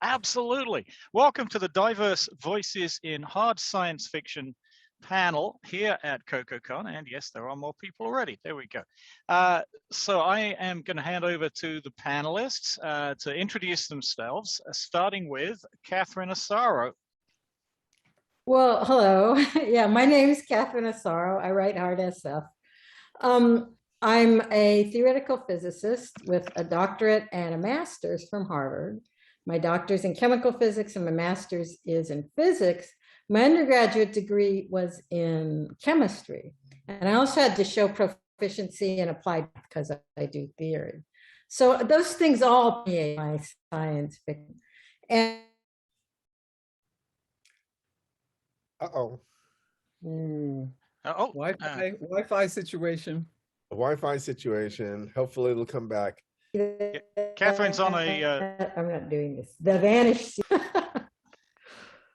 Absolutely. Welcome to the Diverse Voices in Hard Science Fiction panel here at CoKoCon. And yes, there are more people already. There we go. So I am going to hand over to the panelists to introduce themselves, starting with Catherine Asaro. Well, hello. Yeah, my name is Catherine Asaro. I write hard SF. I'm a theoretical physicist with a doctorate and a master's from Harvard. My doctor's in chemical physics and my master's is in physics. My undergraduate degree was in chemistry. And I also had to show proficiency in applied because I do theory. So those things all permeate my science fiction. And Uh-oh. Wi-Fi situation. A Wi-Fi situation. Hopefully it'll come back. Catherine's on a... I'm not doing this. The vanished.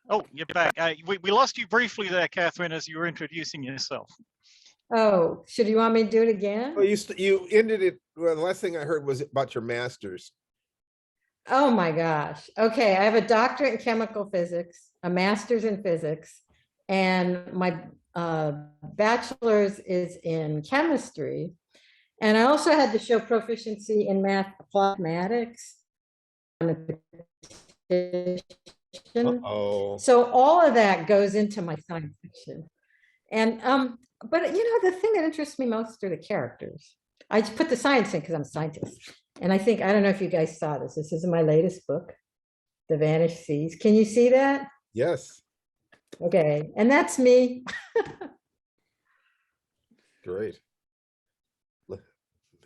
Oh, you're back. We lost you briefly there, Catherine, as you were introducing yourself. Oh, should you want me to do it again? Well, you ended it. Well, the last thing I heard was about your master's. Oh my gosh. Okay, I have a doctorate in chemical physics, a master's in physics, and my bachelor's is in chemistry. And I also had to show proficiency in mathematics. Uh-oh. So all of that goes into my science fiction. And but you know, the thing that interests me most are the characters. I just put the science in because I'm a scientist. And I don't know if you guys saw this. This is my latest book, The Vanished Seas. Can you see that? Yes. Okay, and that's me. Great.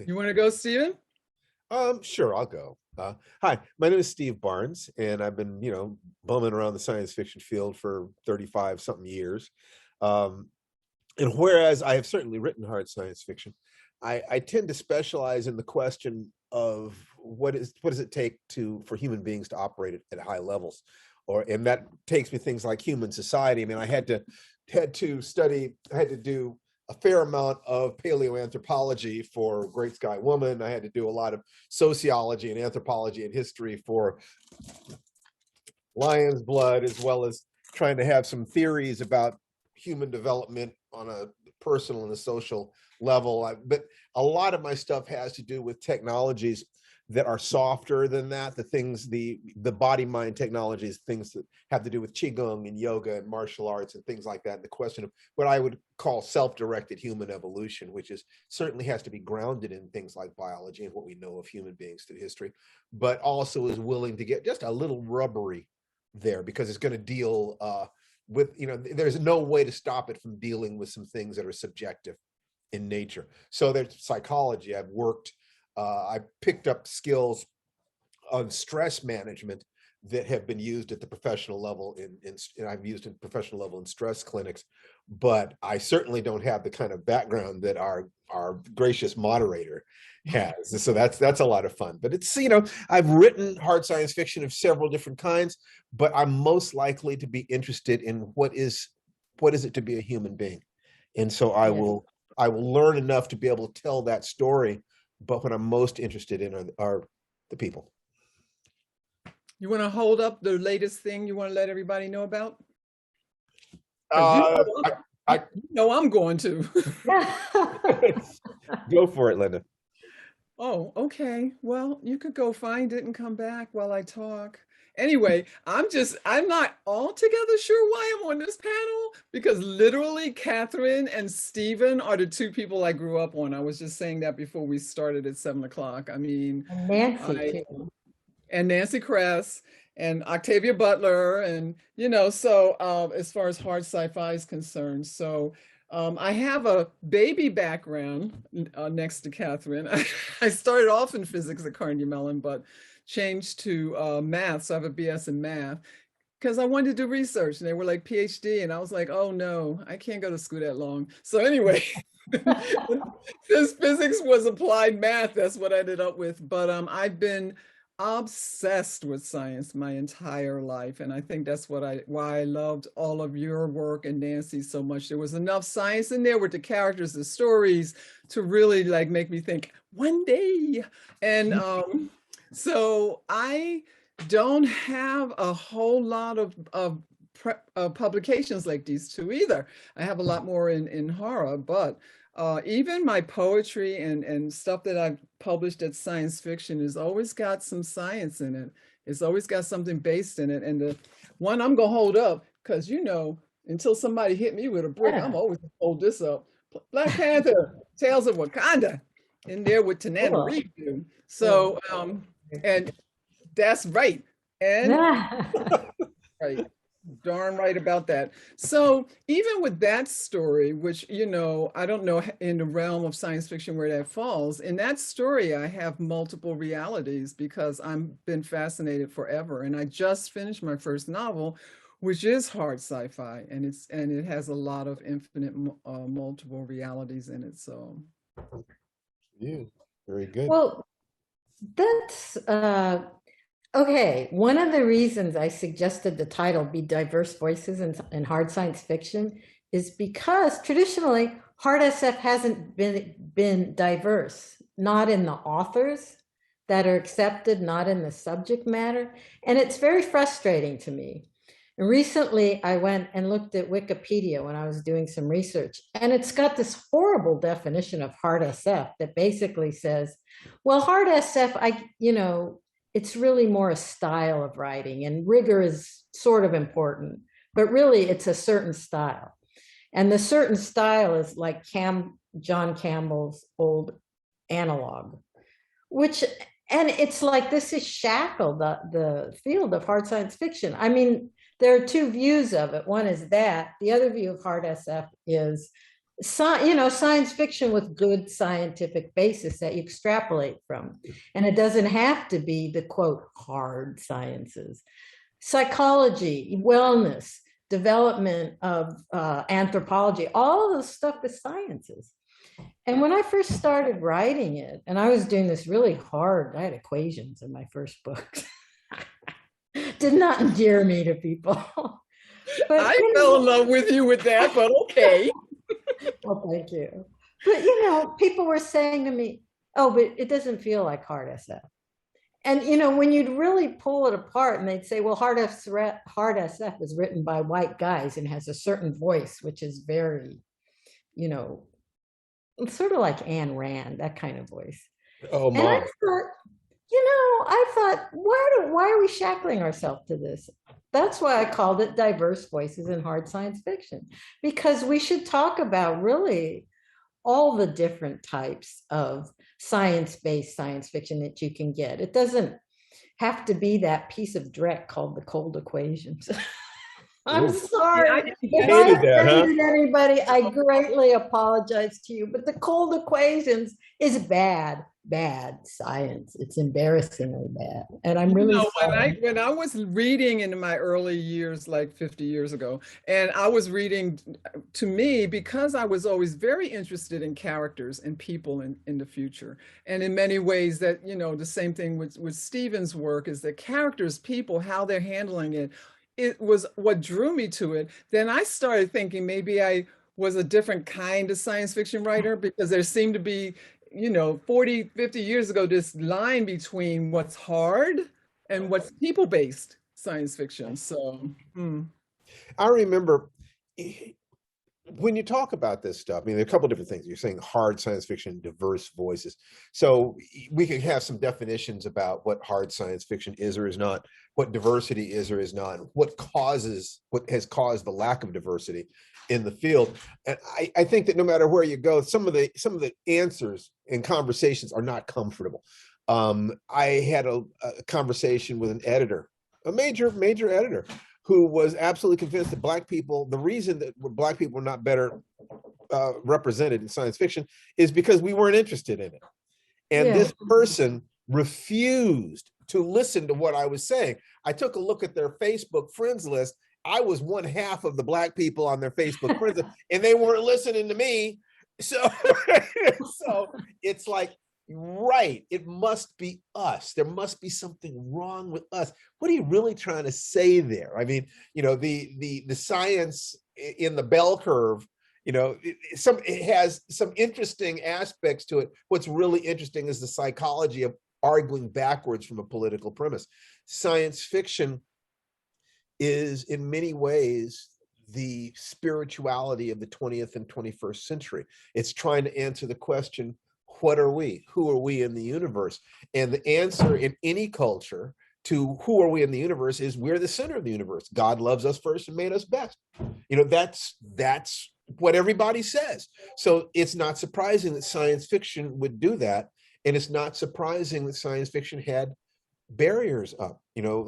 You want to go, Stephen? Sure, I'll go. Hi, my name is Steve Barnes, and I've been, bumming around the science fiction field for 35 something years. And whereas I have certainly written hard science fiction, I tend to specialize in the question of what does it take for human beings to operate at high levels, and that takes me things like human society. I mean, I had to do a fair amount of paleoanthropology for Great Sky Woman. I had to do a lot of sociology and anthropology and history for Lion's Blood, as well as trying to have some theories about human development on a personal and a social level. But a lot of my stuff has to do with technologies that are softer than that, the body-mind technologies, things that have to do with Qigong and yoga and martial arts and things like that. The question of what I would call self-directed human evolution, which certainly has to be grounded in things like biology and what we know of human beings through history, but also is willing to get just a little rubbery there because it's going to deal with, there's no way to stop it from dealing with some things that are subjective in nature. So there's psychology. I picked up skills on stress management that have been used at the professional level and I've used in professional level in stress clinics, but I certainly don't have the kind of background that our gracious moderator has. So that's a lot of fun. But it's, I've written hard science fiction of several different kinds, but I'm most likely to be interested in what is it to be a human being. And so I will learn enough to be able to tell that story. But what I'm most interested in are the people. You want to hold up the latest thing you want to let everybody know about? I'm going to. Go for it, Linda. Oh, okay. Well, you could go find it and come back while I talk. Anyway, I'm not altogether sure why I'm on this panel, because literally Catherine and Stephen are the two people I grew up on. I was just saying that before we started at 7 o'clock. I mean, and Nancy Kress and Octavia Butler, and so as far as hard sci-fi is concerned. So I have a baby background next to Catherine. I started off in physics at Carnegie Mellon, but changed to math. So I have a BS in math because I wanted to do research, and they were like PhD. And I was like, oh no, I can't go to school that long. So anyway, since physics was applied math, that's what I ended up with. But I've been obsessed with science my entire life. And I think that's why I loved all of your work and Nancy so much. There was enough science in there with the characters, the stories, to really make me think one day. And so I don't have a whole lot of publications like these two either. I have a lot more in horror, but even my poetry and stuff that I've published at science fiction has always got some science in it. It's always got something based in it. And the one I'm gonna hold up, because until somebody hit me with a brick, I'm always gonna hold this up. Black Panther, Tales of Wakanda, in there with Tananarive. So and that's right. And right. Darn right about that. So even with that story, which, I don't know in the realm of science fiction where that falls, in that story, I have multiple realities because I've been fascinated forever. And I just finished my first novel, which is hard sci-fi, and it has a lot of infinite multiple realities in it. So yeah, very good. Well, that's okay. One of the reasons I suggested the title be Diverse Voices in Hard Science Fiction is because traditionally hard SF hasn't been diverse, not in the authors that are accepted, not in the subject matter. And it's very frustrating to me. And recently I went and looked at Wikipedia when I was doing some research, and it's got this horrible definition of hard SF that basically says, well, hard SF, it's really more a style of writing, and rigor is sort of important, but really it's a certain style. And the certain style is like John Campbell's old analog, and it's like this is shackled the field of hard science fiction. I mean, there are two views of it. One is that. The other view of hard SF is, science fiction with good scientific basis that you extrapolate from. And it doesn't have to be the, quote, hard sciences. Psychology, wellness, development of anthropology, all of this stuff is sciences. And when I first started writing it, and I was doing this really hard, I had equations in my first book. Did not endear me to people. But I fell in love with you with that, but okay. Well, thank you. But, people were saying to me, oh, but it doesn't feel like hard SF. And, when you'd really pull it apart and they'd say, well, hard SF is written by white guys and has a certain voice, which is very, sort of like Ayn Rand, that kind of voice. Oh, and I thought, why are we shackling ourselves to this? That's why I called it Diverse Voices in Hard Science Fiction, because we should talk about really all the different types of science-based science fiction that you can get. It doesn't have to be that piece of dreck called the cold equations. I'm sorry. If I offended anybody, I greatly apologize to you. But the cold equations is bad science. It's embarrassingly bad. And I'm really sorry. When I was reading in my early years, like 50 years ago, and I was reading, to me, because I was always very interested in characters and people in the future. And in many ways that, the same thing with Stephen's work is that characters, people, how they're handling it, it was what drew me to it. Then I started thinking maybe I was a different kind of science fiction writer, because there seemed to be, 40, 50 years ago, this line between what's hard and what's people-based science fiction. So I remember when you talk about this stuff, there are a couple of different things. You're saying hard science fiction, diverse voices. So we could have some definitions about what hard science fiction is or is not, what diversity is or is not, what has caused the lack of diversity in the field. And I think that no matter where you go, some of the answers and conversations are not comfortable. I had a conversation with an editor, a major editor, who was absolutely convinced that Black people, the reason that Black people were not better represented in science fiction is because we weren't interested in it. And this person refused to listen to what I was saying. I took a look at their Facebook friends list. I was one half of the Black people on their Facebook friends list, and they weren't listening to me. So it's like, right, it must be us. There must be something wrong with us. What are you really trying to say there? The science in the bell curve, it has some interesting aspects to it. What's really interesting is the psychology of arguing backwards from a political premise. science fiction is in many ways the spirituality of the 20th and 21st century. It's trying to answer the question, what are we? Who are we in the universe? And the answer in any culture to who are we in the universe is we're the center of the universe. God loves us first and made us best. That's what everybody says. So it's not surprising that science fiction would do that. And it's not surprising that science fiction had barriers up.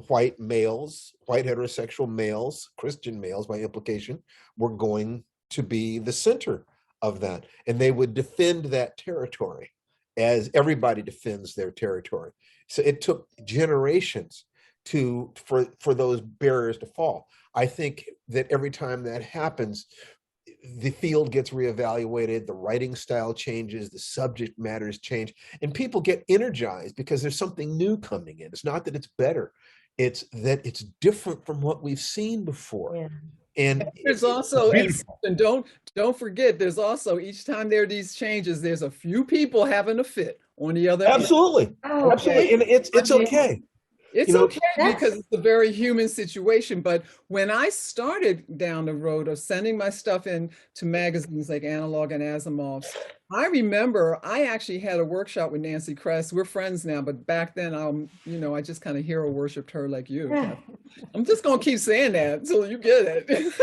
White males, white heterosexual males, Christian males by implication, were going to be the center of that. And they would defend that territory as everybody defends their territory. So it took generations for those barriers to fall. I think that every time that happens, the field gets reevaluated, the writing style changes, the subject matters change, and people get energized because there's something new coming in. It's not that it's better, it's that it's different from what we've seen before. Yeah. And there's also, and don't forget, there's also, each time there are these changes, there's a few people having a fit on the other end. Absolutely. Oh, Absolutely. And it's okay. It's okay because it's a very human situation. But when I started down the road of sending my stuff in to magazines like Analog and Asimov's, I remember I actually had a workshop with Nancy Kress. We're friends now, but back then, I just kind of hero worshipped her like you. I'm just going to keep saying that until you get it.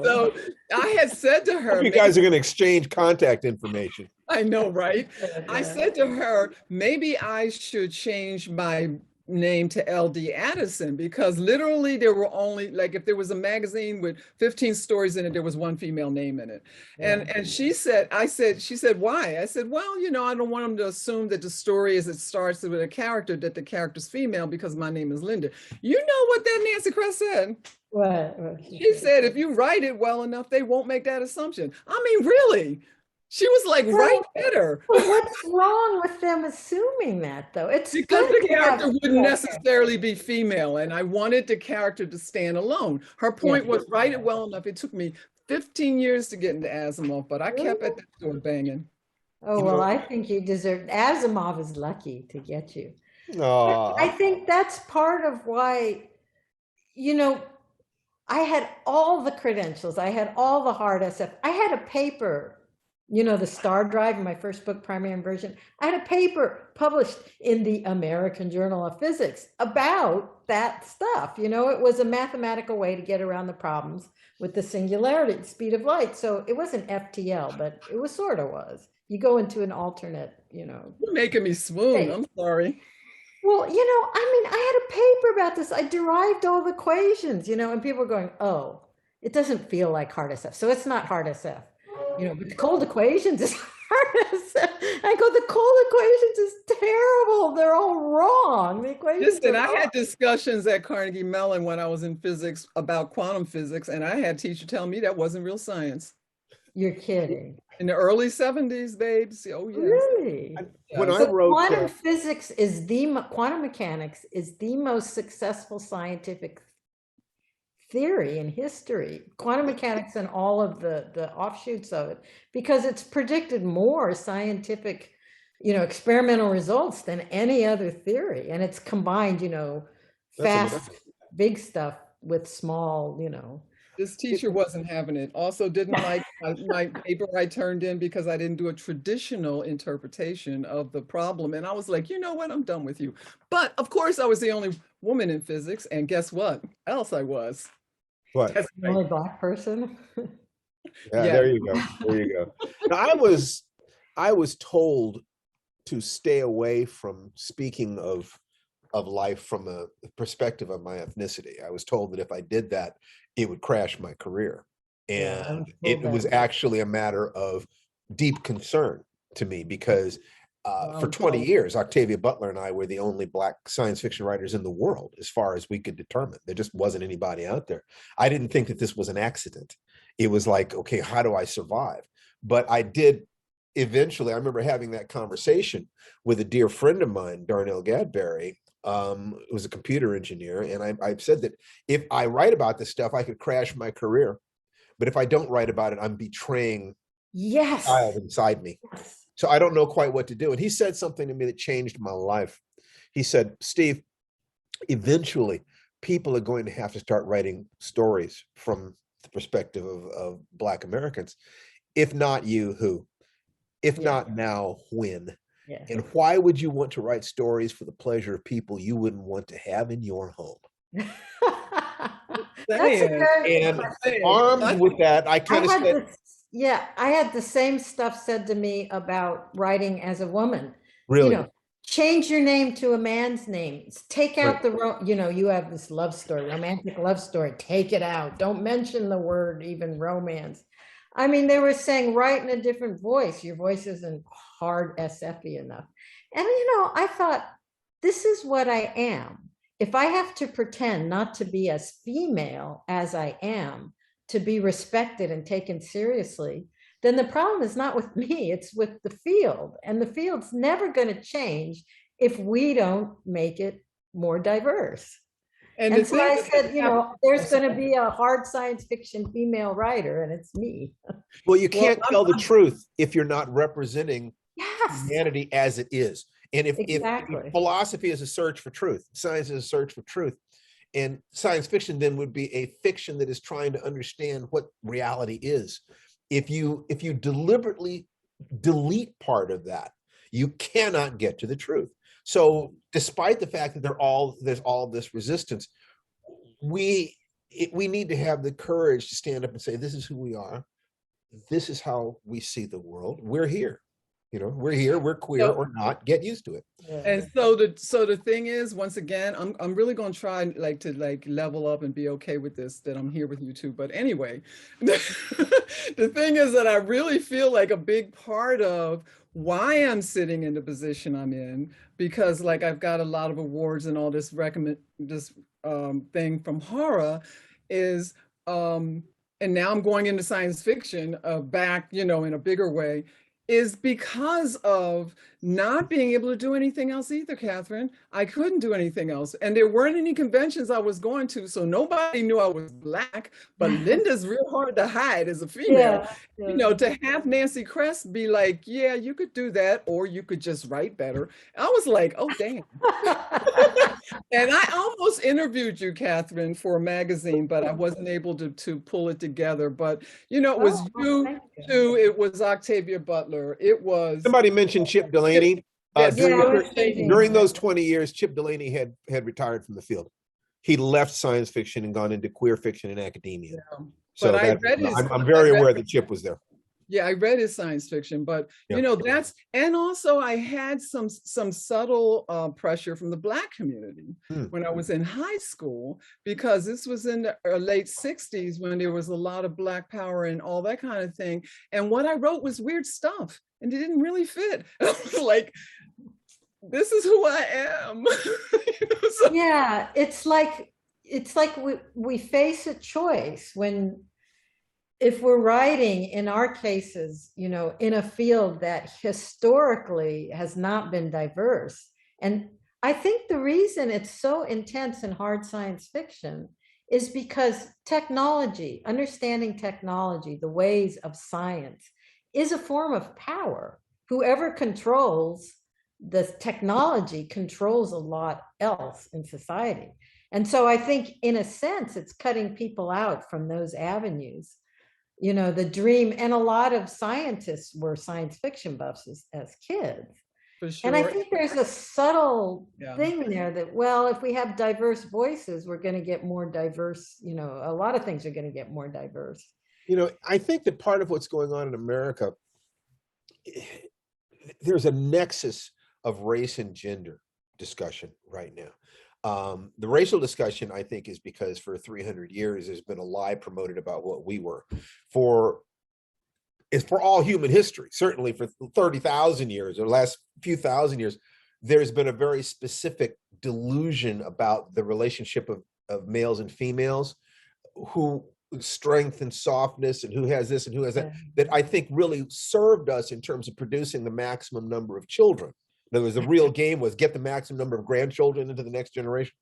So I had said to her, you guys are going to exchange contact information. I know, right? I said to her, maybe I should change my name to LD Addison, because literally there were only, like, if there was a magazine with 15 stories in it, there was one female name in it. And she said, why? I said, well, I don't want them to assume that the story as it starts with a character, that the character's female because my name is Linda. You know what that Nancy Kress said? What? She said, if you write it well enough, they won't make that assumption. I mean, really? She was like, right better. Well, what's wrong with them assuming that, though? It's because the character wouldn't necessarily be female, and I wanted the character to stand alone. Her point was, write it well enough. It took me 15 years to get into Asimov, but I kept at that door banging. Oh, well, I think you deserve. Asimov is lucky to get you. Oh. I think that's part of why, I had all the credentials. I had all the hard SF. I had a paper, the Star Drive in my first book, Primary Inversion. I had a paper published in the American Journal of Physics about that stuff. It was a mathematical way to get around the problems with the singularity, speed of light. So it wasn't FTL, but it was sort of was. You go into an alternate, You're making me swoon. I'm sorry. Well, I had a paper about this. I derived all the equations, and people were going, oh, it doesn't feel like hard SF. So it's not hard SF. But the cold equations is hard SF. I go, the cold equations is terrible. They're all wrong. The equations. Listen, I had discussions at Carnegie Mellon when I was in physics about quantum physics, and I had a teacher tell me that wasn't real science. You're kidding. In the early 70s, babes. Oh, yes. Really? When I wrote quantum physics quantum mechanics is the most successful scientific theory in history. Quantum mechanics and all of the offshoots of it, because it's predicted more scientific, experimental results than any other theory. And it's combined, fast, big stuff with small, This teacher wasn't having it. Also didn't like my paper I turned in because I didn't do a traditional interpretation of the problem. And I was like, you know what? I'm done with you. But of course, I was the only woman in physics. And guess what? Else I was. What? The only Black person. Yeah, there you go. There you go. Now, I was told to stay away from speaking of life from a perspective of my ethnicity. I was told that if I did that, it would crash my career. And it was actually a matter of deep concern to me because for 20 years, Octavia Butler and I were the only Black science fiction writers in the world, as far as we could determine. There just wasn't anybody out there. I didn't think that this was an accident. It was like, okay, how do I survive? But I did eventually. I remember having that conversation with a dear friend of mine, Darnell Gadberry, who was a computer engineer. And I've said that if I write about this stuff, I could crash my career. But if I don't write about it, I'm betraying the child inside me. Yes. So I don't know quite what to do. And he said something to me that changed my life. He said, Steve, eventually people are going to have to start writing stories from the perspective of Black Americans. If not you, who? If Yeah. not now, when? Yeah. And why would you want to write stories for the pleasure of people you wouldn't want to have in your home? That's a Saying, good And question. armed with that, I kind of I had said, this, yeah, I had the same stuff said to me about writing as a woman. You really? know, change your name to a man's name. Take Right. out the, you know, you have this love story, romantic love story. Take it out. Don't mention the word even romance. I mean, they were saying write in a different voice. Your voice isn't hard SF-y enough. And you know, I thought, this is what I am. If I have to pretend not to be as female as I am, to be respected and taken seriously, then the problem is not with me, it's with the field. And the field's never going to change if we don't make it more diverse. And so I said, you know, there's going to be a hard science fiction female writer, and it's me. Well, you can't tell the truth if you're not representing Yes, humanity as it is. And if exactly. philosophy is a search for truth, science is a search for truth, and science fiction then would be a fiction that is trying to understand what reality is. If you deliberately delete part of that, you cannot get to the truth. So despite the fact that there's all this resistance, we need to have the courage to stand up and say, this is who we are. This is how we see the world. We're here. You know, we're here, we're queer or not, get used to it. Yeah. And so the thing is, once again, I'm really gonna try to level up and be okay with this, that I'm here with you too. But anyway, the thing is that I really feel like a big part of why I'm sitting in the position I'm in, because like I've got a lot of awards and all this thing from horror is and now I'm going into science fiction back, you know, in a bigger way, is because of not being able to do anything else either, Catherine. I couldn't do anything else. And there weren't any conventions I was going to, so nobody knew I was Black, but Linda's real hard to hide as a female. Yeah. You know, to have Nancy Kress be like, yeah, you could do that, or you could just write better. I was like, oh, damn. And I almost interviewed you, Catherine, for a magazine, but I wasn't able to pull it together. But, you know, it was you too. It was Octavia Butler. It was... Somebody mentioned Chip Delaney. Yes, During those 20 years, Chip Delaney had retired from the field. He left science fiction and gone into queer fiction and academia. Yeah. So I'm very aware that Chip was there. Yeah, I read his science fiction, but you know, and also I had some subtle pressure from the Black community when I was in high school, because this was in the late 60s when there was a lot of Black power and all that kind of thing. And what I wrote was weird stuff and it didn't really fit. I was like, this is who I am. You know, so. Yeah, it's like we face a choice when, if we're writing, in our cases, you know, in a field that historically has not been diverse. And I think the reason it's so intense in hard science fiction is because technology, understanding technology, the ways of science, is a form of power. Whoever controls the technology controls a lot else in society. And so I think, in a sense, it's cutting people out from those avenues. You know, the dream, and a lot of scientists were science fiction buffs as kids. For sure. And I think there's a subtle thing there that, well, if we have diverse voices, we're going to get more diverse, you know, a lot of things are going to get more diverse. You know, I think that part of what's going on in America, there's a nexus of race and gender discussion right now. The racial discussion, I think, is because for 300 years, there's been a lie promoted about what we were. For all human history, certainly for 30,000 years or last few thousand years, there's been a very specific delusion about the relationship of males and females, who strength and softness, and who has this and who has that I think really served us in terms of producing the maximum number of children. In other words, the real game was get the maximum number of grandchildren into the next generation.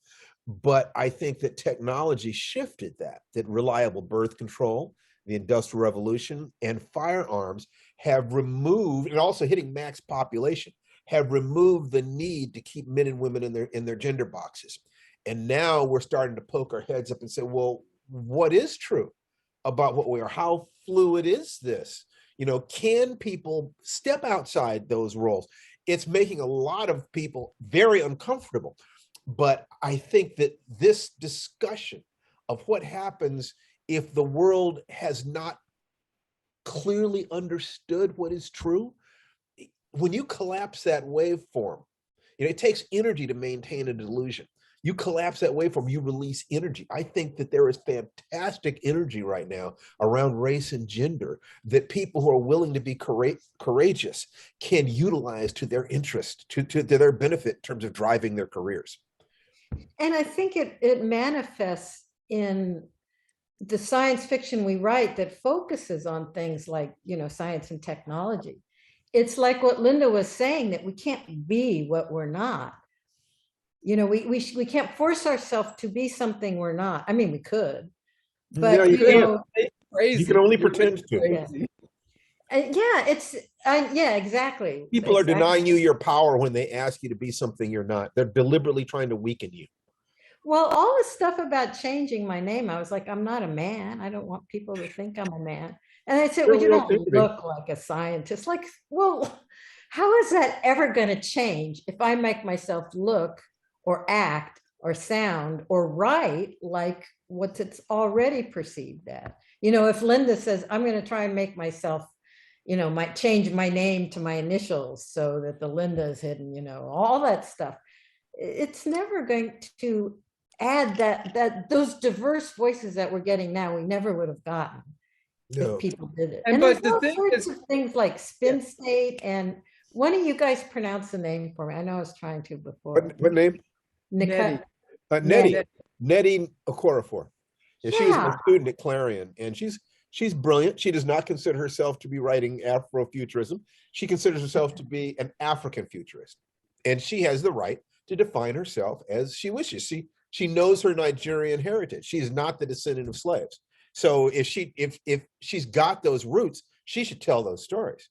But I think that technology shifted that reliable birth control, the Industrial Revolution, and firearms have removed, and also hitting max population, have removed the need to keep men and women in their gender boxes. And now we're starting to poke our heads up and say, well, what is true about what we are? How fluid is this? Can people step outside those roles? It's making a lot of people very uncomfortable. But I think that this discussion of what happens if the world has not clearly understood what is true, when you collapse that waveform, it takes energy to maintain a delusion. You collapse that waveform, you release energy. I think that there is fantastic energy right now around race and gender that people who are willing to be courageous can utilize to their interest, to their benefit in terms of driving their careers. And I think it manifests in the science fiction we write that focuses on things like, science and technology. It's like what Linda was saying, that we can't be what we're not. We can't force ourselves to be something we're not. I mean, we could, but no, you can only pretend to. Yeah, exactly. People are denying you your power when they ask you to be something you're not. They're deliberately trying to weaken you. Well, all the stuff about changing my name, I was like, I'm not a man. I don't want people to think I'm a man. And they said, well, you don't look like a scientist. Like, well, how is that ever going to change if I make myself look or act or sound or write like what it's already perceived at? If Linda says, I'm going to try and make myself, might change my name to my initials so that the Linda is hidden, all that stuff. It's never going to add that those diverse voices that we're getting now, we never would have gotten if people did it. And but the thing is, things like spin state, and one of you guys pronounce the name for me. I know I was trying to before. What name? Nettie. Nettie Okorafor. She's a student at Clarion, and she's brilliant. She does not consider herself to be writing Afrofuturism. She considers herself to be an African futurist, and she has the right to define herself as she wishes. She knows her Nigerian heritage. She's not the descendant of slaves. So if she's got those roots, she should tell those stories.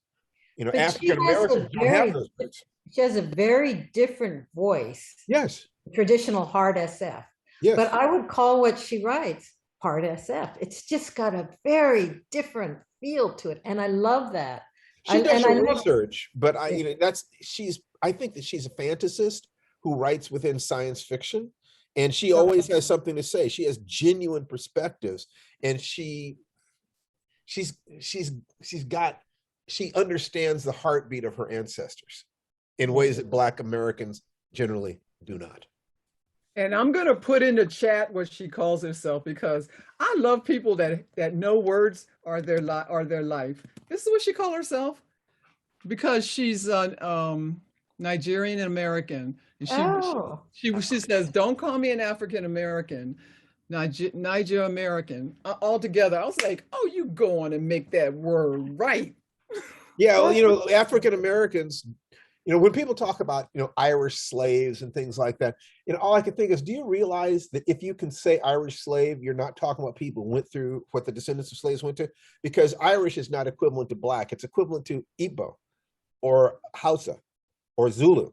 African Americans don't have those roots. She has a very different voice. Yes. Traditional hard SF. Yes. But I would call what she writes hard SF. It's just got a very different feel to it, and I love that. She does her research, but I think that she's a fantasist who writes within science fiction, and she always has something to say. She has genuine perspectives, and she understands the heartbeat of her ancestors in ways that Black Americans generally do not. And I'm going to put in the chat what she calls herself, because I love people that know words are their life. This is what she calls herself, because she's Nigerian American. And she says, don't call me an African American, Niger American, altogether. I was like, oh, you go on and make that word right. Yeah, well, African Americans, when people talk about, Irish slaves and things like that, all I can think is, do you realize that if you can say Irish slave, you're not talking about people who went through what the descendants of slaves went to? Because Irish is not equivalent to Black. It's equivalent to Igbo or Hausa or Zulu.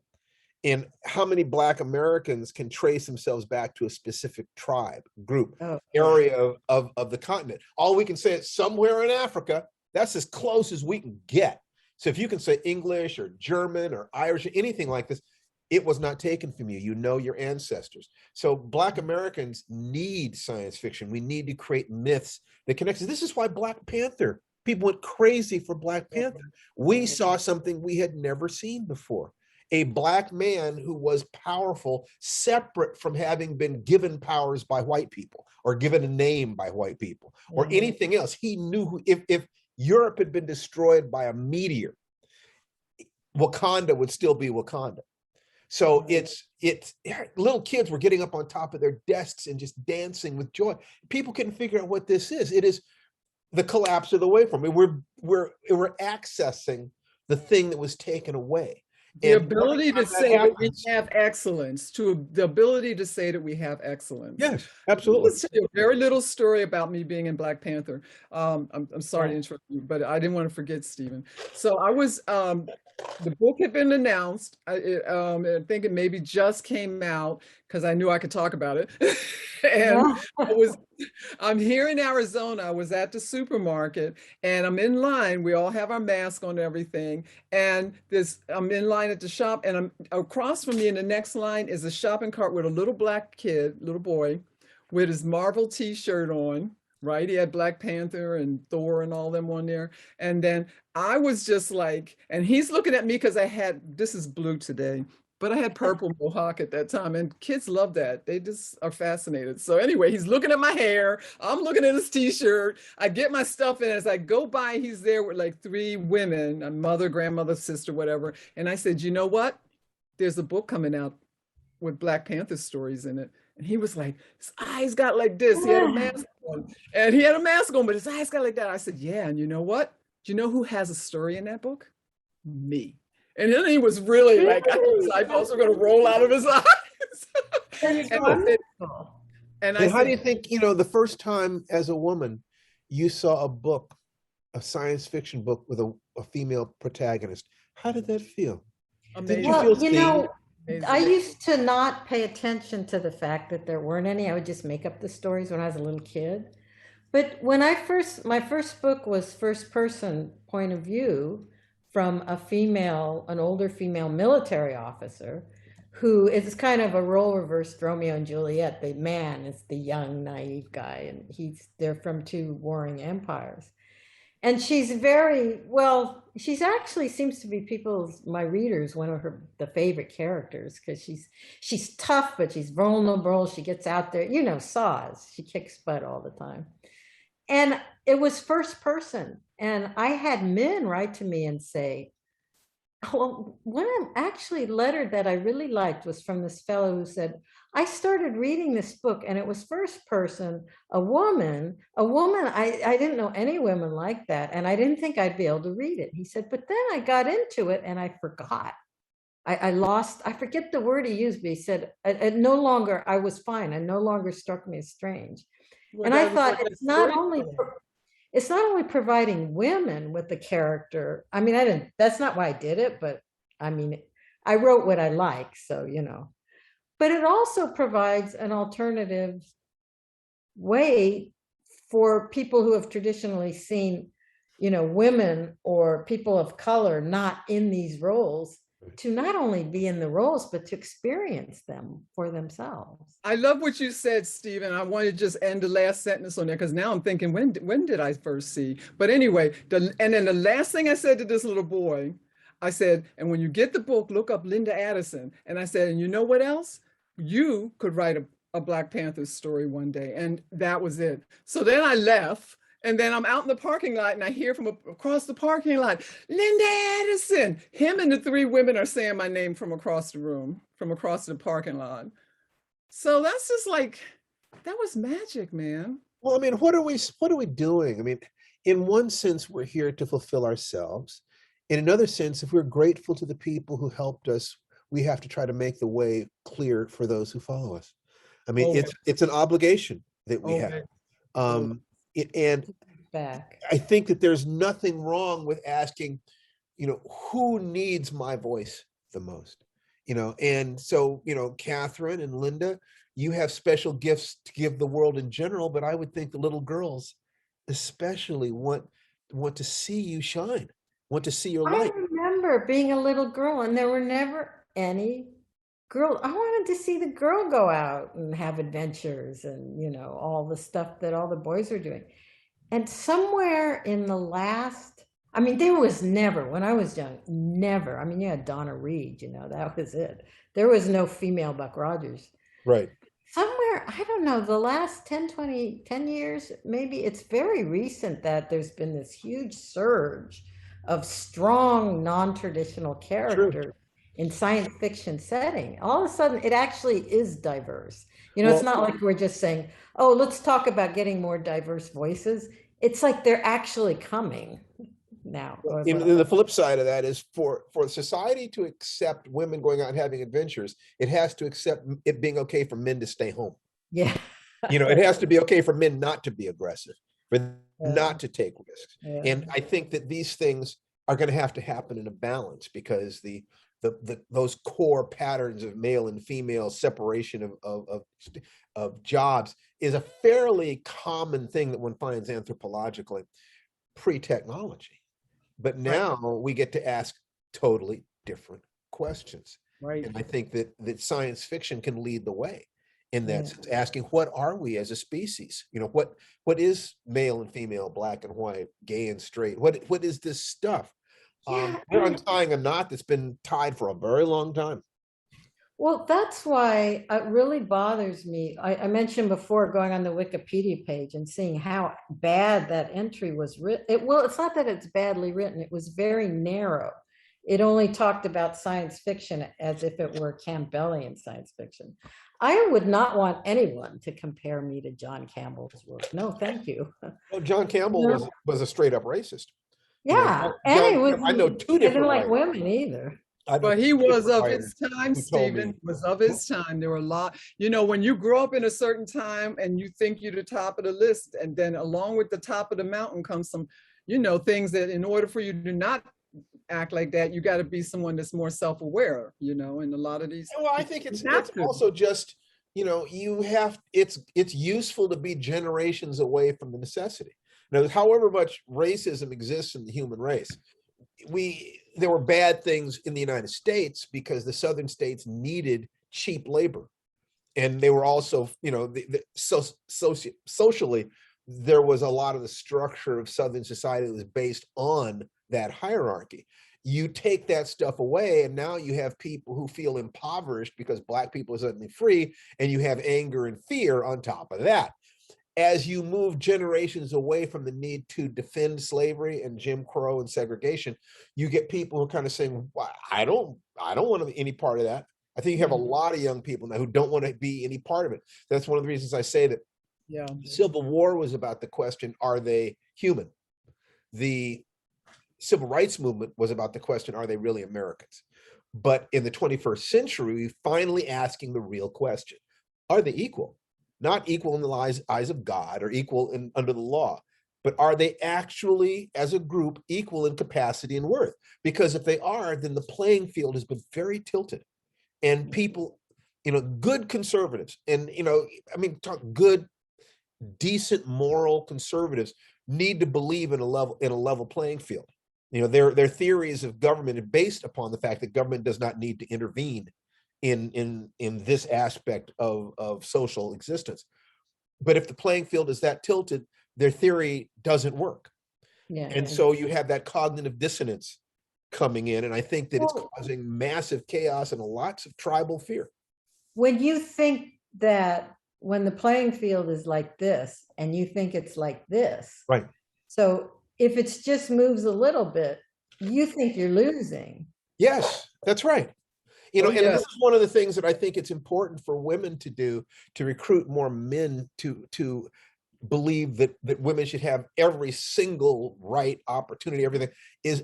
And how many Black Americans can trace themselves back to a specific tribe, group, area of the continent? All we can say is somewhere in Africa. That's as close as we can get. So if you can say English or German or Irish or anything like this, it was not taken from you. You know your ancestors. So Black Americans need science fiction. We need to create myths that connect us. This is why Black Panther, people went crazy for Black Panther. We saw something we had never seen before. A Black man who was powerful, separate from having been given powers by white people or given a name by white people or anything else. He knew who, if Europe had been destroyed by a meteor, Wakanda would still be Wakanda. So it's little kids were getting up on top of their desks and just dancing with joy. People couldn't figure out what this is. It is the collapse of the waveform. We're accessing the thing that was taken away. The And ability to every time say that we happens- have excellence, to the ability to say that we have excellence. Yes, absolutely. Let's tell you a very little story about me being in Black Panther. I'm sorry to interrupt you, but I didn't want to forget, Stephen. So I was, the book had been announced. I think it maybe just came out because I knew I could talk about it. And I'm here in Arizona. I was at the supermarket and I'm in line. We all have our mask on and everything. And I'm in line at the shop, and I'm across from me in the next line is a shopping cart with a little black kid, little boy, with his Marvel t-shirt on, right? He had Black Panther and Thor and all them on there. And then I was just like, and he's looking at me because this is blue today, but I had purple mohawk at that time, and kids love that. They just are fascinated. So anyway, he's looking at my hair. I'm looking at his t-shirt. I get my stuff in. As I go by, he's there with like 3 women, a mother, grandmother, sister, whatever. And I said, you know what? There's a book coming out with Black Panther stories in it. And he was like, his eyes got like this. He had a mask on. And he had a mask on, but his eyes got like that. I said, yeah. And you know what? Do you know who has a story in that book? Me. And then he was really like, his eyeballs were going to roll out of his eyes. And how do you think, the first time as a woman, you saw a science fiction book with a female protagonist? How did that feel? Amazing. Did you feel seen? I used to not pay attention to the fact that there weren't any. I would just make up the stories when I was a little kid. But when my first book was first person point of view from an older female military officer who is kind of a role reversed Romeo and Juliet. The man is the young, naive guy, and they're from 2 warring empires. And she's she's actually seems to be my readers, one of the favorite characters, because she's tough, but she's vulnerable. She gets out there, saws. She kicks butt all the time. And it was first person. And I had men write to me and say, one letter that I really liked was from this fellow who said, I started reading this book and it was first person, a woman, I didn't know any women like that. And I didn't think I'd be able to read it. He said, but then I got into it and I forgot. I forget the word he used, but he said, I was fine. It no longer struck me as strange. Well, and I thought it's not only providing women with the character. I mean, that's not why I did it, but I mean, I wrote what I like. So, but it also provides an alternative way for people who have traditionally seen, women or people of color not in these roles, to not only be in the roles, but to experience them for themselves. I love what you said, Stephen. I want to just end the last sentence on there, because now I'm thinking, when did I first see? But anyway, and then the last thing I said to this little boy, I said, and when you get the book, look up Linda Addison. And I said, and you know what else? You could write a Black Panther story one day. And that was it. So then I left. And then I'm out in the parking lot and I hear from across the parking lot, Linda Addison. Him and the 3 women are saying my name from across the room, from across the parking lot. So that's just like, that was magic, man. Well, I mean, what are we doing? I mean, in one sense, we're here to fulfill ourselves. In another sense, if we're grateful to the people who helped us, we have to try to make the way clear for those who follow us. I mean, it's an obligation that we have. And I think that there's nothing wrong with asking, who needs my voice the most? And so, Catherine and Linda, you have special gifts to give the world in general, but I would think the little girls especially want to see you shine, want to see your light. I remember being a little girl and there were never any girl. I wanted to see the girl go out and have adventures and, all the stuff that all the boys were doing. And somewhere in the last, I mean, there was never, when I was young, never. I mean, you had Donna Reed, that was it. There was no female Buck Rogers. Right. Somewhere, I don't know, the last 10 years, maybe it's very recent that there's been this huge surge of strong, non-traditional characters in science fiction setting. All of a sudden, it actually is diverse. It's not like we're just saying, let's talk about getting more diverse voices. It's like they're actually coming. now. And the flip side of that is for society to accept women going out and having adventures, it has to accept it being okay for men to stay home. Yeah. It has to be okay for men not to be aggressive, for Yeah. not to take risks. Yeah. And I think that these things are going to happen in a balance, because those core patterns of male and female separation of jobs is a fairly common thing that one finds anthropologically pre-technology. But now we get to ask totally different questions. Right. And I think that science fiction can lead the way in that sense, asking, what are we as a species? What is male and female, black and white, gay and straight? What is this stuff? We're untying a knot that's been tied for a very long time. Well, that's why it really bothers me. I mentioned before going on the Wikipedia page and seeing how bad that entry was written. It's not that it's badly written. It was very narrow. It only talked about science fiction as if it were Campbellian science fiction. I would not want anyone to compare me to John Campbell's work. No, thank you. Well, John Campbell was a straight up racist. Yeah, I know two different. He didn't like women either. But he was of his time, Stephen. Was of his time. There were a lot, when you grow up in a certain time and you think you're the top of the list, and then along with the top of the mountain comes some, things that in order for you to not act like that, you got to be someone that's more self-aware, and a lot of these. Well, I think it's also just, it's useful to be generations away from the necessity. Now, however much racism exists in the human race, there were bad things in the United States because the southern states needed cheap labor. And they were also, socially, there was a lot of the structure of southern society that was based on that hierarchy. You take that stuff away, and now you have people who feel impoverished because black people are suddenly free, and you have anger and fear on top of that. As you move generations away from the need to defend slavery and Jim Crow and segregation, you get people who are kind of saying, well, I don't want to be any part of that. I think you have a lot of young people now who don't want to be any part of it. That's one of the reasons I say that the Civil War was about the question, are they human? The Civil Rights Movement was about the question, are they really Americans? But in the 21st century, we're finally asking the real question, are they equal? Not equal in the eyes of God or equal under the law, but are they actually, as a group, equal in capacity and worth? Because if they are, then the playing field has been very tilted. And people, good conservatives, and, talk good, decent, moral conservatives need to believe in a level playing field. Their theories of government are based upon the fact that government does not need to intervene in this aspect of social existence. But if the playing field is that tilted, their theory doesn't work. And so you have that cognitive dissonance coming in, and I think that it's causing massive chaos and lots of tribal fear. When you think that when the playing field is like this and you think it's like this, right? So if it just moves a little bit, you think you're losing. Yes, that's right. And this is one of the things that I think it's important for women to do, to recruit more men to believe that women should have every single right, opportunity, everything, is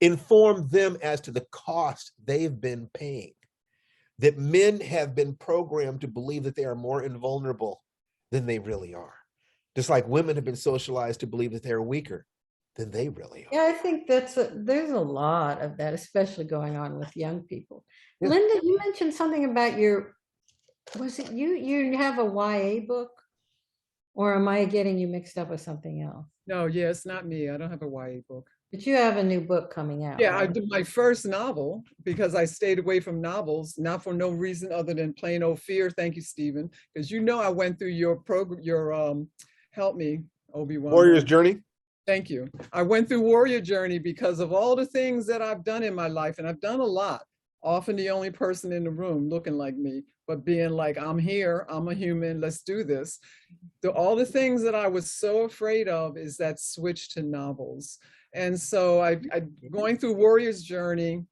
inform them as to the cost they've been paying. That men have been programmed to believe that they are more invulnerable than they really are. Just like women have been socialized to believe that they're weaker than they really are. Yeah, I think there's a lot of that, especially going on with young people. Yeah. Linda, you mentioned something about you have a YA book, or am I getting you mixed up with something else? No, it's not me. I don't have a YA book. But you have a new book coming out. Yeah, right? I did my first novel because I stayed away from novels, not for no reason other than plain old fear. Thank you, Stephen. Because I went through your program, help me, Obi-Wan. Warrior's Journey. Thank you. I went through Warrior Journey because of all the things that I've done in my life, and I've done a lot. Often the only person in the room looking like me, but being like, I'm here, I'm a human, let's do this. All the things that I was so afraid of is that switch to novels. And so I going through Warrior's Journey,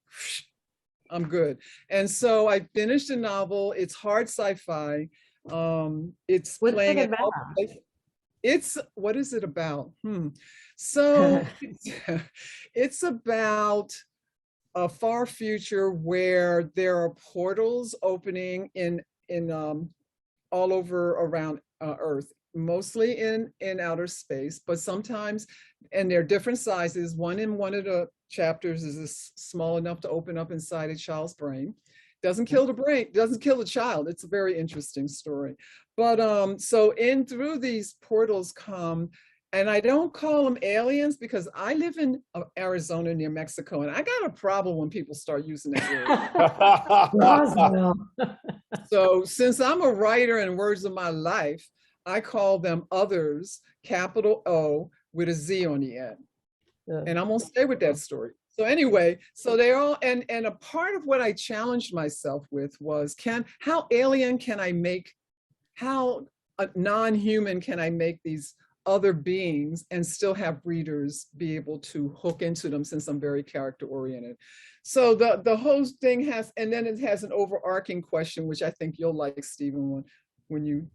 I'm good. And so I finished a novel. It's hard sci-fi. It's What's playing it about? what is it about? So it's about a far future where there are portals opening in all over around Earth, mostly in outer space, but sometimes, and they're different sizes. One in one of the chapters is small enough to open up inside a child's brain. Doesn't kill the brain, doesn't kill the child. It's a very interesting story. But so in through these portals come, and I don't call them aliens because I live in Arizona near Mexico, and I got a problem when people start using that word. Roswell. So since I'm a writer in Words of My Life, I call them others, capital O with a Z on the end. Yeah. And I'm gonna stay with that story. So anyway, so they're all, and a part of what I challenged myself with was, how alien can I make, how non-human can I make these other beings and still have readers be able to hook into them, since I'm very character oriented. So the whole thing has, and then it has an overarching question, which I think you'll like, Stephen, when you